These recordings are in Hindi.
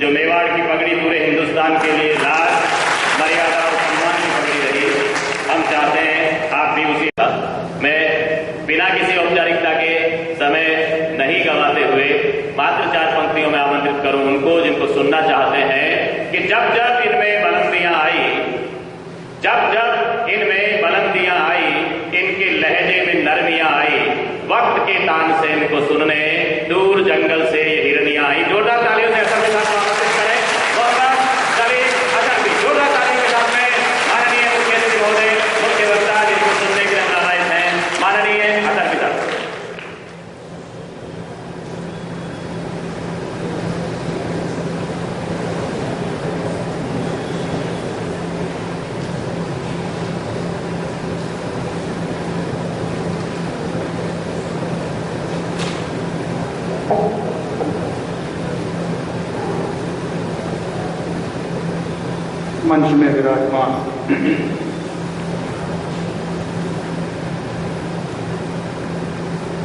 जो मेवाड़ की पगड़ी पूरे हिंदुस्तान के लिए लाज, मर्यादा और सम्मान की पगड़ी रही, हम चाहते हैं आप भी उसी। मैं बिना किसी औपचारिकता के समय नहीं गंवाते हुए मात्र 4 पंक्तियों में आमंत्रित करूं उनको जिनको सुनना चाहते हैं कि जब जब इनमें बुलंदियां आई, जब जब इनमें बुलंदियां आई, इनके लहजे में नरमियां आई, वक्त के तान से इनको सुनने दूर जंगल से ये हिरनियां आई। जोरदार तालियों से असर के साथ आमंत्रित करें मोहम्मद सलीम असर भी। जोरदार तालियों के साथ में माननीय मुख्यमंत्री महोदय, मुख्य वक्ता जिनको सुनने के लिए हम नाराज हैं, माननीय असर भी साहब। मंच में विराजमान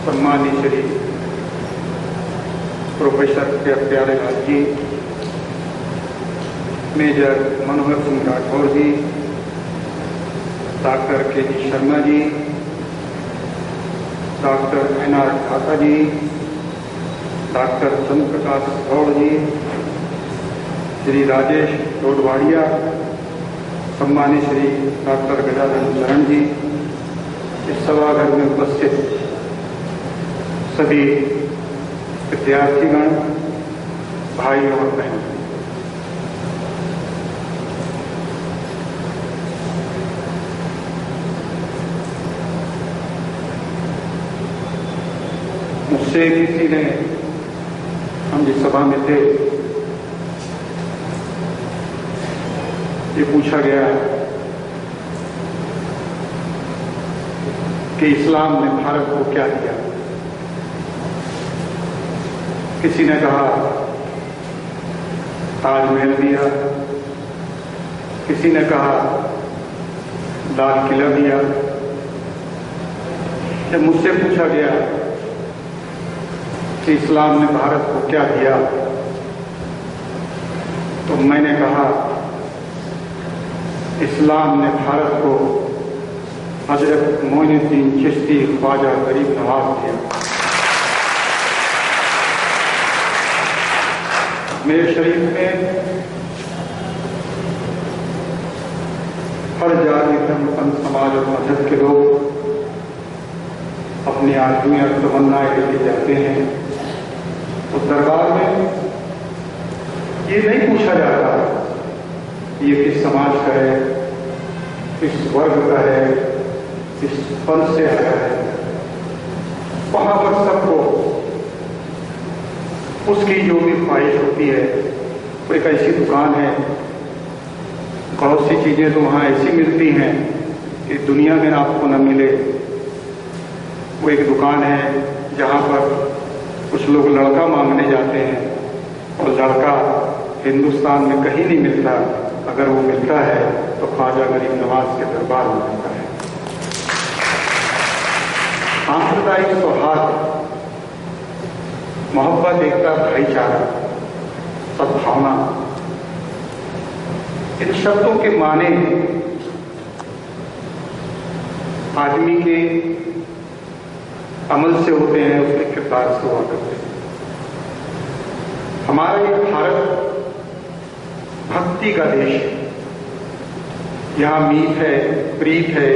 सम्मानीय श्री प्रोफेसर प्यारेलाल जी, मेजर मनोहर सिंह राठौर जी, doctor KG. Sharma ji, doctor N.R. Thakur जी, डॉक्टर चंद्र प्रकाश गौड़ जी, श्री राजेश डोडवाड़िया, सम्मानित श्री डॉक्टर गजानन चरण जी, इस सभागार में उपस्थित सभी विद्यार्थीगण, भाई और बहन, मुझसे किसी ने, हम जिस सभा में थे, ये पूछा गया कि इस्लाम ने भारत को क्या दिया। किसी ने कहा ताजमहल दिया, किसी ने कहा लाल किला दिया। जब मुझसे पूछा गया कि इस्लाम ने भारत को क्या दिया, तो मैंने कहा इस्लाम ने भारत को हजरत मोइनुद्दीन चिश्ती ख्वाजा गरीब नवाज दिया। मेरे शरीफ में हर जाति, धर्म, पंथ, समाज और मजहब के लोग अपनी आदमी और तमन्नाएं लेके जाते हैं। तो दरबार में ये नहीं पूछा जाता ये किस समाज का है, किस वर्ग का है, किस पंथ से आया है। वहां पर सबको उसकी जो भी ख्वाहिश होती है, वो एक ऐसी दुकान है, बहुत सी चीजें तो वहां ऐसी मिलती हैं कि दुनिया में आपको न मिले। वो एक दुकान है जहां पर कुछ लोग लड़का मांगने जाते हैं और लड़का हिंदुस्तान में कहीं नहीं मिलता, अगर वो मिलता है तो ख्वाजा गरीब नवाज के दरबार में मिलता है। सांप्रदायिक सौहार्द, मोहब्बत, एकता, भाईचारा, सद्भावना, इन शब्दों के माने आदमी के अमल से होते हैं, उसके किरदार से हुआ करते हैं। हमारा ये भारत भक्ति का देश है। यहाँ मीत है, प्रीत है,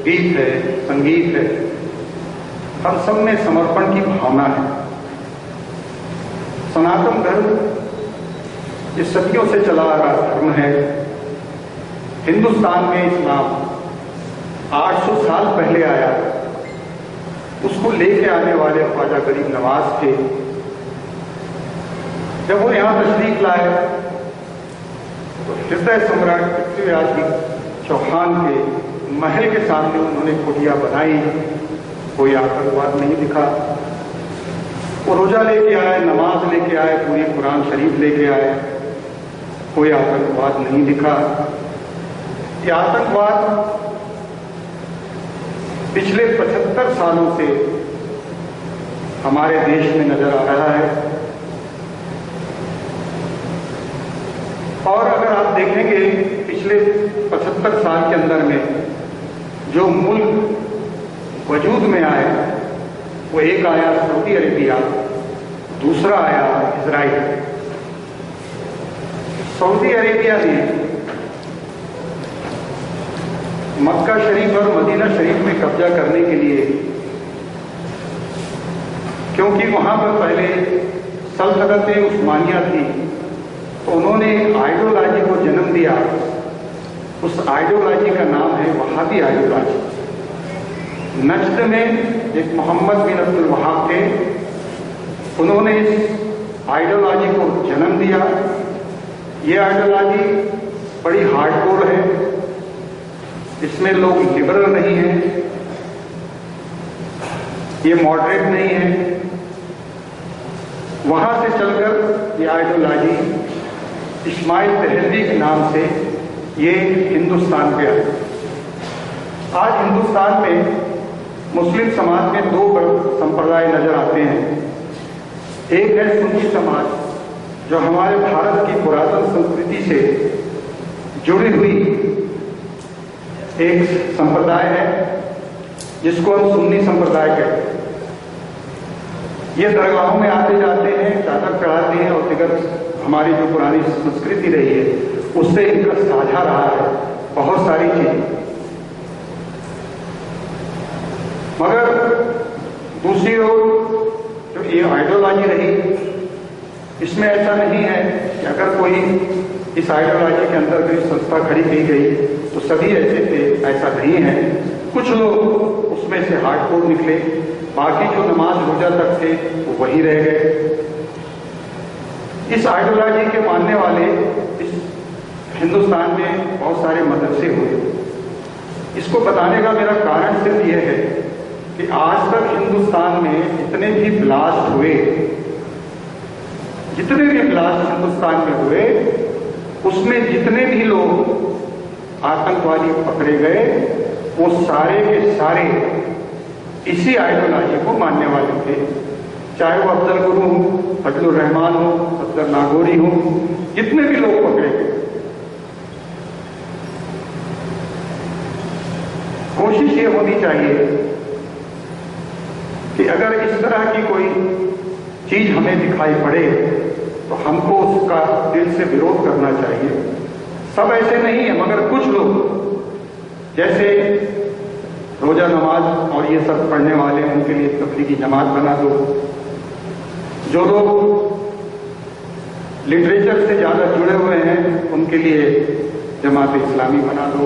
गीत है, संगीत है, हम सब में समर्पण की भावना है। सनातन धर्म ये सदियों से चला आ रहा धर्म है। हिंदुस्तान में इस्लाम 800 साल पहले आया, उसको लेके आने वाले ख्वाजा गरीब नवाज थे। जब वो यहाँ तशरीफ लाए तो हृदय सम्राट पृथ्वीराज चौहान के महल के सामने उन्होंने कुटिया बनाई। कोई आतंकवाद नहीं दिखा। वो रोजा लेके आए, नमाज लेके आए, पूरी कुरान शरीफ लेके आए, कोई आतंकवाद नहीं दिखा। ये आतंकवाद पिछले 75 सालों से हमारे देश में नजर आ रहा है। और अगर आप देखेंगे पिछले 75 साल के अंदर में जो मुल्क वजूद में आए, वो एक आया सऊदी अरेबिया, दूसरा आया इजराइल। सऊदी अरेबिया ने मक्का शरीफ और मदीना शरीफ में कब्जा करने के लिए, क्योंकि वहां पर पहले सल्तनत उस्मानिया थी, तो उन्होंने आइडियोलॉजी को जन्म दिया। उस आइडियोलॉजी का नाम है वहाबी आइडियोलॉजी। नज्द में एक मोहम्मद बिन अब्दुल वहाब थे, उन्होंने इस आइडियोलॉजी को जन्म दिया। ये आइडियोलॉजी बड़ी हार्डकोर है, इसमें लोग लिबरल नहीं हैं, ये मॉडरेट नहीं है। वहां से चलकर ये आइडियोलॉजी इस्माइल दहलवी के नाम से ये हिंदुस्तान पे आई। आज हिंदुस्तान में मुस्लिम समाज में दो बड़े संप्रदाय नजर आते हैं। एक है सुन्नी समाज, जो हमारे भारत की पुरातन संस्कृति से जुड़ी हुई एक संप्रदाय है, जिसको हम सुन्नी संप्रदाय कहते हैं। ये दरगाहों में आते जाते हैं, चादर चढ़ाते हैं और दिगर हमारी जो पुरानी संस्कृति रही है उससे इनका साझा रहा है बहुत सारी चीजें। मगर दूसरी ओर जो ये आइडियोलॉजी रही, इसमें ऐसा नहीं है कि अगर कोई इस आइडियोलॉजी के अंदर कोई संस्था खड़ी की गई तो सभी ऐसे थे, ऐसा नहीं है। कुछ लोग उसमें से हार्डकोर निकले, बाकी जो नमाज रोजा तक थे वो वही रह गए। इस आइडियोलॉजी के मानने वाले इस हिंदुस्तान में बहुत सारे मदरसे हुए। इसको बताने का मेरा कारण सिर्फ यह है कि आज तक हिंदुस्तान में जितने भी ब्लास्ट हुए, जितने भी ब्लास्ट हिंदुस्तान में हुए, उसमें जितने भी लोग आतंकवादी पकड़े गए, वो सारे के सारे इसी आइडियोलॉजी को मानने वाले थे। चाहे वो अफजल गुरु हो, फजलुर रहमान हो, अफजल नागौरी हो, जितने भी लोग पकड़े गए। कोशिश ये होनी चाहिए कि अगर इस तरह की कोई चीज हमें दिखाई पड़े तो हमको उसका दिल से विरोध करना चाहिए। सब ऐसे नहीं है, मगर कुछ लोग जैसे रोजा नमाज और ये सब पढ़ने वाले, उनके लिए तबलीगी जमात बना दो। जो लोग लिटरेचर से ज्यादा जुड़े हुए हैं उनके लिए जमात इस्लामी बना दो।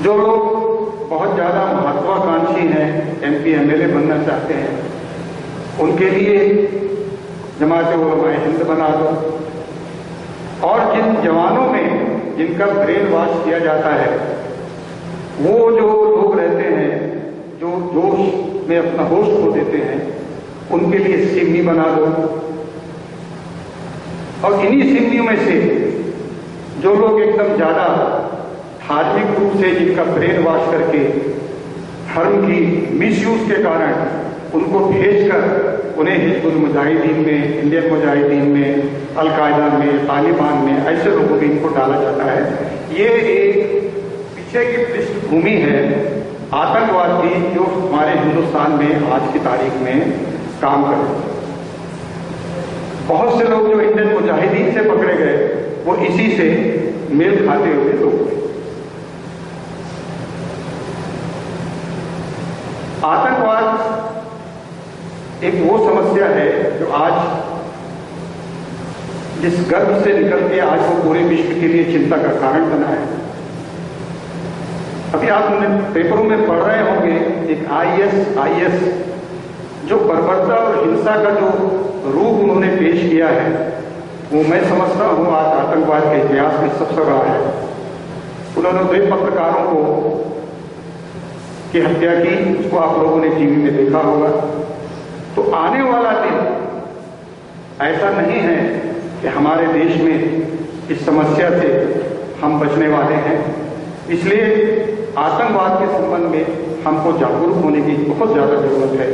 जो लोग बहुत ज्यादा महत्वाकांक्षी हैं, MP MLA बनना चाहते हैं, उनके लिए जमात उलमाए हिंद बना दो। और जिन जवानों में जिनका ब्रेन वॉश किया जाता है, वो जो लोग रहते हैं जो जोश में अपना होश खो देते हैं, उनके लिए सिम्मी बना दो। और इन्हीं सिम्मियों में से जो लोग एकदम ज्यादा धार्मिक रूप से जिनका ब्रेन वॉश करके धर्म की मिसयूज के कारण उनको भेजकर उन्हें हिजबुल मुजाहिदीन में, इंडियन मुजाहिदीन में, अलकायदा में, तालिबान में, ऐसे लोगों में इनको डाला जाता है। ये एक पीछे की पृष्ठभूमि है आतंकवाद की, जो हमारे हिंदुस्तान में आज की तारीख में काम कर रहे हैं। बहुत से लोग जो इंडियन मुजाहिदीन से पकड़े गए वो इसी से मेल खाते हुए लोग थे। आतंकवाद एक वो समस्या है जो आज जिस गर्भ से निकल के आज वो पूरे विश्व के लिए चिंता का कारण बना है। अभी आप पेपरों में पढ़ रहे होंगे, एक IS जो बर्बरता और हिंसा का जो रूप उन्होंने पेश किया है, वो मैं समझता हूं आज आतंकवाद के इतिहास में सबसे बड़ा है। उन्होंने 2 पत्रकारों को की हत्या की, उसको आप लोगों ने टीवी में देखा होगा। तो आने वाला दिन ऐसा नहीं है कि हमारे देश में इस समस्या से हम बचने वाले हैं। इसलिए आतंकवाद के संबंध में हमको जागरूक होने की बहुत ज्यादा जरूरत है।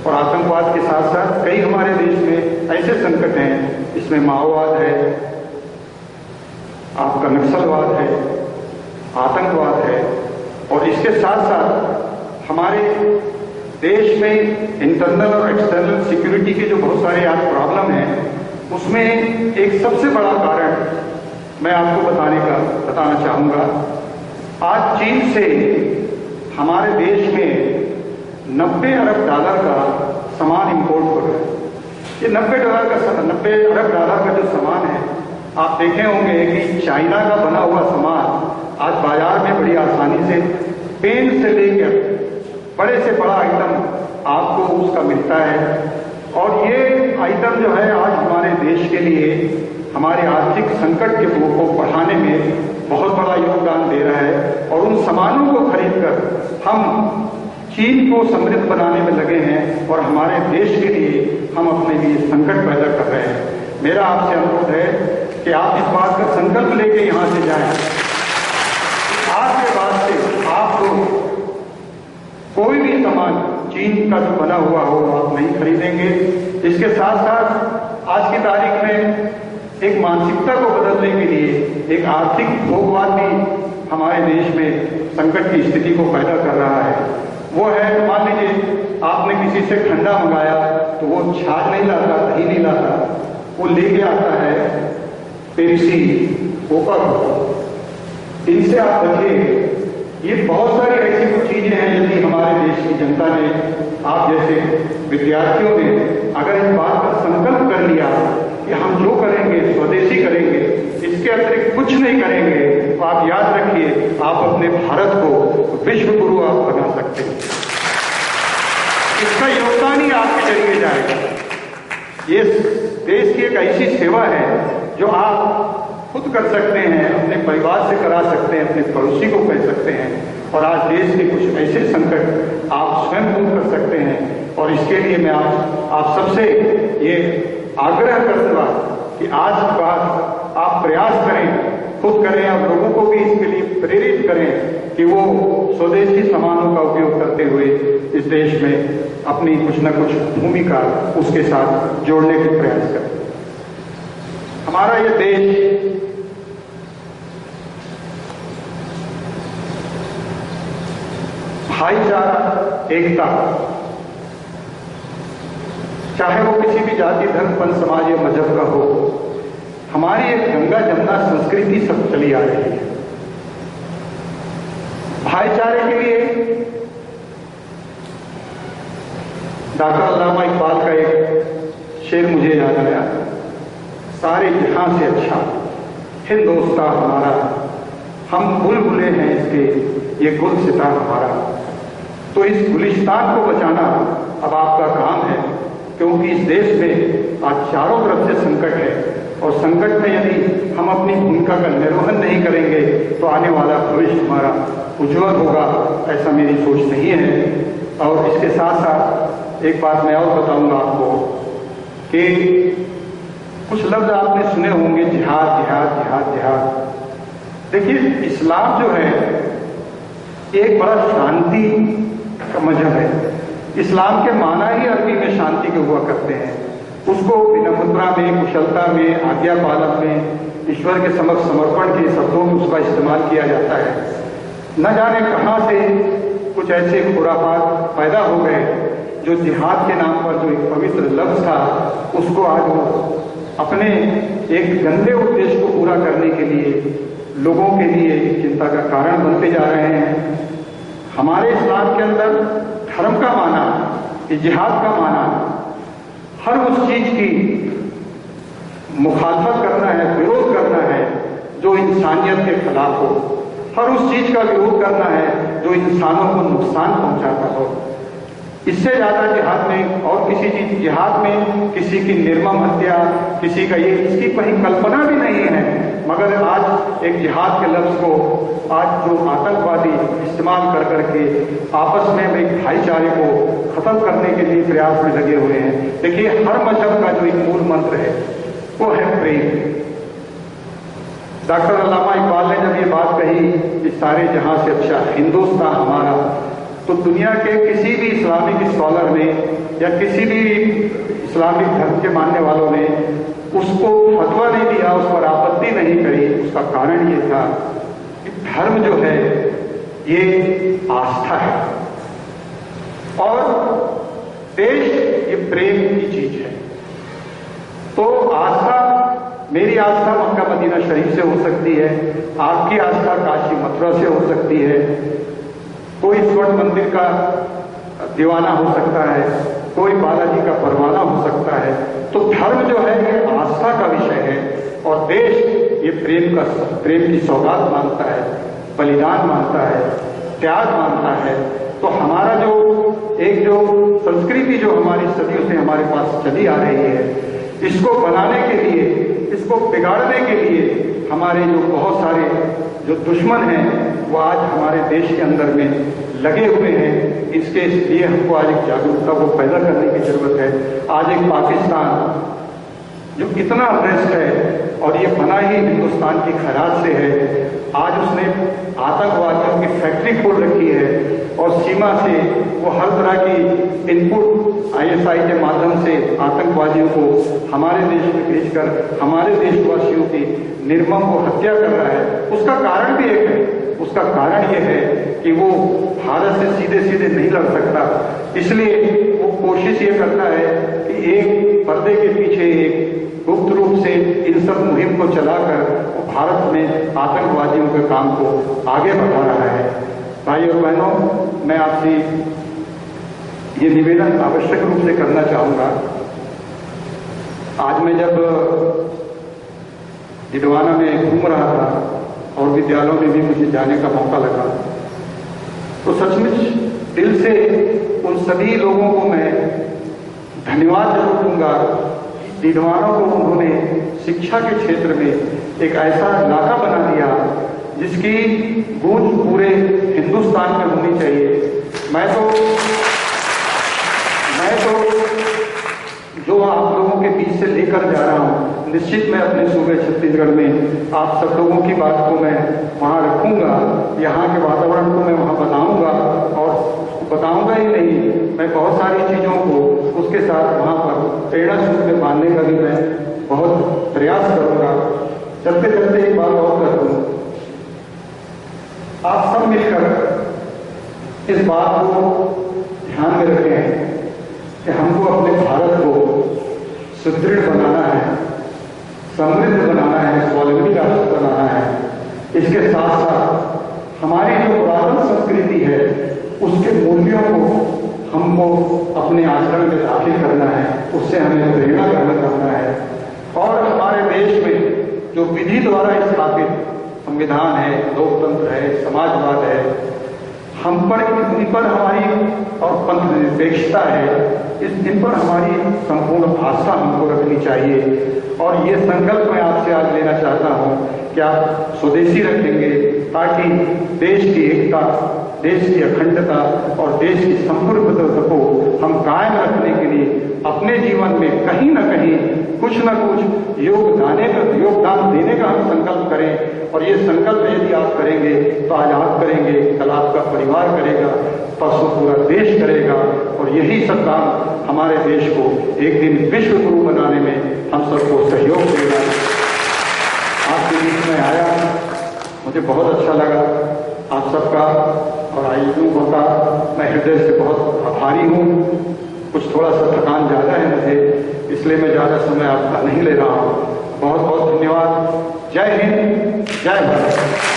और आतंकवाद के साथ साथ कई हमारे देश में ऐसे संकट हैं, इसमें माओवाद है, आपका नक्सलवाद है, आतंकवाद है, और इसके साथ साथ हमारे देश में इंटरनल और एक्सटर्नल सिक्योरिटी के जो बहुत सारे आज प्रॉब्लम हैं, उसमें एक सबसे बड़ा कारण मैं आपको बताना चाहूंगा। आज चीन से हमारे देश में $90 अरब का सामान इंपोर्ट हो रहा है। ये $90 अरब का जो सामान है, आप देखे होंगे कि चाइना का बना हुआ सामान आज बाजार में बड़ी आसानी से पेन से लेकर बड़े से बड़ा आइटम आपको उसका मिलता है। और ये आइटम जो है आज हमारे देश के लिए हमारे आर्थिक संकट के को बढ़ाने में बहुत बड़ा योगदान दे रहा है। और उन सामानों को खरीदकर हम चीन को समृद्ध बनाने में लगे हैं और हमारे देश के लिए हम अपने लिए संकट पैदा कर रहे हैं। मेरा आपसे अनुरोध है कि आप इस बात का संकल्प लेके यहां से जाएं। आज के बाद से आप लोग कोई भी सामान चीन का जो बना हुआ हो आप नहीं खरीदेंगे। इसके साथ साथ आज की तारीख में एक मानसिकता को बदलने के लिए एक आर्थिक भोगवाद भी हमारे देश में संकट की स्थिति को पैदा कर रहा है। वो है, मान लीजिए आपने किसी से ठंडा मंगाया तो वो छाछ नहीं लाता, दही नहीं लाता, वो लेके आता है पेप्सी, कोका। इनसे आप बचिए। ये बहुत सारी ऐसी कुछ चीजें हैं यदि हमारे देश की जनता ने, आप जैसे विद्यार्थियों ने अगर इस बात का संकल्प कर लिया कि हम जो करेंगे स्वदेशी करेंगे, इसके अतिरिक्त कुछ नहीं करेंगे, तो आप याद रखिए आप अपने भारत को विश्व गुरु आप बना सकते हैं। इसका योगदान ही आपके जरिए जाएगा। ये देश की एक ऐसी सेवा है जो आप खुद कर सकते हैं, अपने परिवार से करा सकते हैं, अपने पड़ोसी को कह सकते हैं, और आज देश के कुछ ऐसे संकट आप स्वयं दूर कर सकते हैं। और इसके लिए मैं आप सबसे ये आग्रह करूंगा कि आज के बाद आप प्रयास करें, खुद करें, और लोगों को भी इसके लिए प्रेरित करें कि वो स्वदेशी सामानों का उपयोग करते हुए इस देश में अपनी कुछ न कुछ भूमिका उसके साथ जोड़ने के प्रयास करें। हमारा ये देश भाईचारा, एकता, चाहे वो किसी भी जाति, धर्म, पंथ, समाज या मजहब का हो, हमारी एक गंगा जमुना संस्कृति सब चली आ रही है। भाईचारे के लिए डॉक्टर अल्लामा इकबाल का एक शेर मुझे याद आया, सारे जहां से अच्छा हिंदुस्तान हमारा, हम बुलबुले हैं इसके, ये गुलसिता हमारा। तो इस गुलिस्तान को बचाना अब आपका काम है, क्योंकि इस देश में आज चारों तरफ से संकट है, और संकट में यदि हम अपनी भूमिका का निर्वहन नहीं करेंगे तो आने वाला भविष्य हमारा उज्जवल होगा, ऐसा मेरी सोच नहीं है। और इसके साथ साथ एक बात मैं और बताऊंगा आपको कि कुछ लफ्ज आपने सुने होंगे, जिहाद जिहाद जिहाद जिहाद। देखिए, इस्लाम जो है एक बड़ा शांति का मजहब है। इस्लाम के माना ही अरबी में शांति के हुआ करते हैं। उसको विनम्रता में, कुशलता में, आज्ञा पालन में, ईश्वर के समक्ष समर्पण के शब्दों में उसका इस्तेमाल किया जाता है। न जाने कहां से कुछ ऐसे खुराफात पैदा हो गए जो जिहाद के नाम पर जो एक पवित्र लफ्ज था, उसको आज वो अपने एक गंदे उद्देश्य को पूरा करने के लिए लोगों के लिए चिंता का कारण बनते जा रहे हैं। हमारे इस्लाम के अंदर धर्म का माना, जिहाद का माना, हर उस चीज की मुखालफत करना है, विरोध करना है जो इंसानियत के खिलाफ हो, हर उस चीज का विरोध करना है जो इंसानों को नुकसान पहुंचाता हो। इससे ज्यादा जिहाद में और किसी चीज, जिहाद में किसी की निर्मम हत्या, किसी का ये, इसकी कहीं कल्पना भी नहीं है। मगर आज एक जिहाद के लफ्ज को आज जो आतंकवादी इस्तेमाल कर करके आपस में एक भाईचारे को खत्म करने के लिए प्रयास में लगे हुए हैं। देखिए, हर मजहब का जो एक मूल मंत्र है वो है प्रेम। डॉक्टर अल्लामा इकबाल ने जब ये बात कही कि सारे जहां से अच्छा हिंदुस्तान हमारा, तो दुनिया के किसी भी इस्लामिक स्कॉलर ने या किसी भी इस्लामिक धर्म के मानने वालों ने उसको फतवा नहीं दिया, उस पर आपत्ति नहीं करी, उसका कारण ये था कि धर्म जो है ये आस्था है और देश ये प्रेम की चीज है। तो आस्था, मेरी आस्था मक्का मदीना शरीफ से हो सकती है, आपकी आस्था काशी मथुरा से हो सकती है, कोई स्वर्ण मंदिर का दीवाना हो सकता है, कोई बालाजी का परवाना हो सकता है। तो धर्म जो है ये आस्था का विषय है और देश ये प्रेम की सौगात मानता है, बलिदान मानता है, त्याग मानता है। तो हमारा जो संस्कृति जो हमारी सदियों से हमारे पास चली आ रही है, इसको बनाने के लिए, इसको बिगाड़ने के लिए हमारे जो बहुत सारे जो दुश्मन हैं वो आज हमारे देश के अंदर में लगे हुए हैं। इसके लिए हमको आज एक जागरूकता को पैदा करने की जरूरत है। आज एक पाकिस्तान जो इतना अभ्यस्त है और ये बना ही हिंदुस्तान की खैरात से है, आज उसने आतंकवादियों की फैक्ट्री खोल रखी है और सीमा से वो हर तरह की इनपुट आईएसआई के माध्यम से आतंकवादियों को हमारे देश में भेजकर हमारे देशवासियों की निर्मम को हत्या कर रहा है। उसका कारण भी एक है, उसका कारण ये है कि वो भारत से सीधे सीधे नहीं लड़ सकता, इसलिए वो कोशिश ये करता है कि एक पर्दे के पीछे एक गुप्त रूप से इन सब मुहिम को चलाकर वो भारत में आतंकवादियों के काम को आगे बढ़ा रहा है। भाई और बहनों, मैं आपसे ये निवेदन आवश्यक रूप से करना चाहूंगा। आज मैं जब दिलवाना में घूम रहा था और विद्यालयों में भी मुझे जाने का मौका लगा, तो सचमुच दिल से उन सभी लोगों को मैं धन्यवाद जरूर दूंगा। दिलवानों को उन्होंने शिक्षा के क्षेत्र में एक ऐसा इलाका बना दिया जिसकी गूंज पूरे हिंदुस्तान में होनी चाहिए। मैं तो जो आप लोगों के बीच से लेकर जा रहा हूं, निश्चित मैं अपने सूबे छत्तीसगढ़ में आप सब लोगों की बात को मैं वहां रखूंगा, यहाँ के वातावरण को मैं वहां बताऊंगा और बताऊंगा ही नहीं, मैं बहुत सारी चीजों को उसके साथ वहां पर प्रेरणा सूत्र में बांधने का भी मैं बहुत प्रयास करूंगा। चलते चलते एक बात और कर दूं, आप सब मिलकर इस बात को ध्यान में रखें कि हमको अपने भारत को सुदृढ़ बनाना है, समृद्ध बनाना है, स्वावलंबी राष्ट्र बनाना है। इसके साथ साथ हमारी जो पुरातन संस्कृति है उसके मूल्यों को हमको अपने आचरण में दाखिल करना है, उससे हमें प्रेरणा ग्रहण करना है। और हमारे देश में जो विधि द्वारा स्थापित संविधान है, लोकतंत्र है, समाजवाद है, इन पर हमारी और पंथ निरपेक्षता है, इन पर हमारी संपूर्ण आस्था हमको रखनी चाहिए। और ये संकल्प मैं आपसे आज लेना चाहता हूँ कि आप स्वदेशी रखेंगे ताकि देश की एकता, देश की अखंडता और देश की संप्रभुत्व को हम कायम रखने के लिए अपने जीवन में कहीं न कहीं कुछ न कुछ योगदान देने का हम संकल्प करें। और ये संकल्प यदि आप करेंगे तो आज आप करेंगे, कल आपका परिवार करेगा, परसों पूरा देश करेगा। और यही सब काम हमारे देश को एक दिन विश्व गुरु बनाने में हम सबको सहयोग देगा। आपके बीच में आया, मुझे बहुत अच्छा लगा आप सबका और आयुओं का मैं हृदय से बहुत आभारी हूँ। कुछ थोड़ा सा थकान ज़्यादा है मुझे, इसलिए मैं ज़्यादा समय आपका नहीं ले रहा हूँ। बहुत बहुत धन्यवाद। जय हिंद, जय भारत।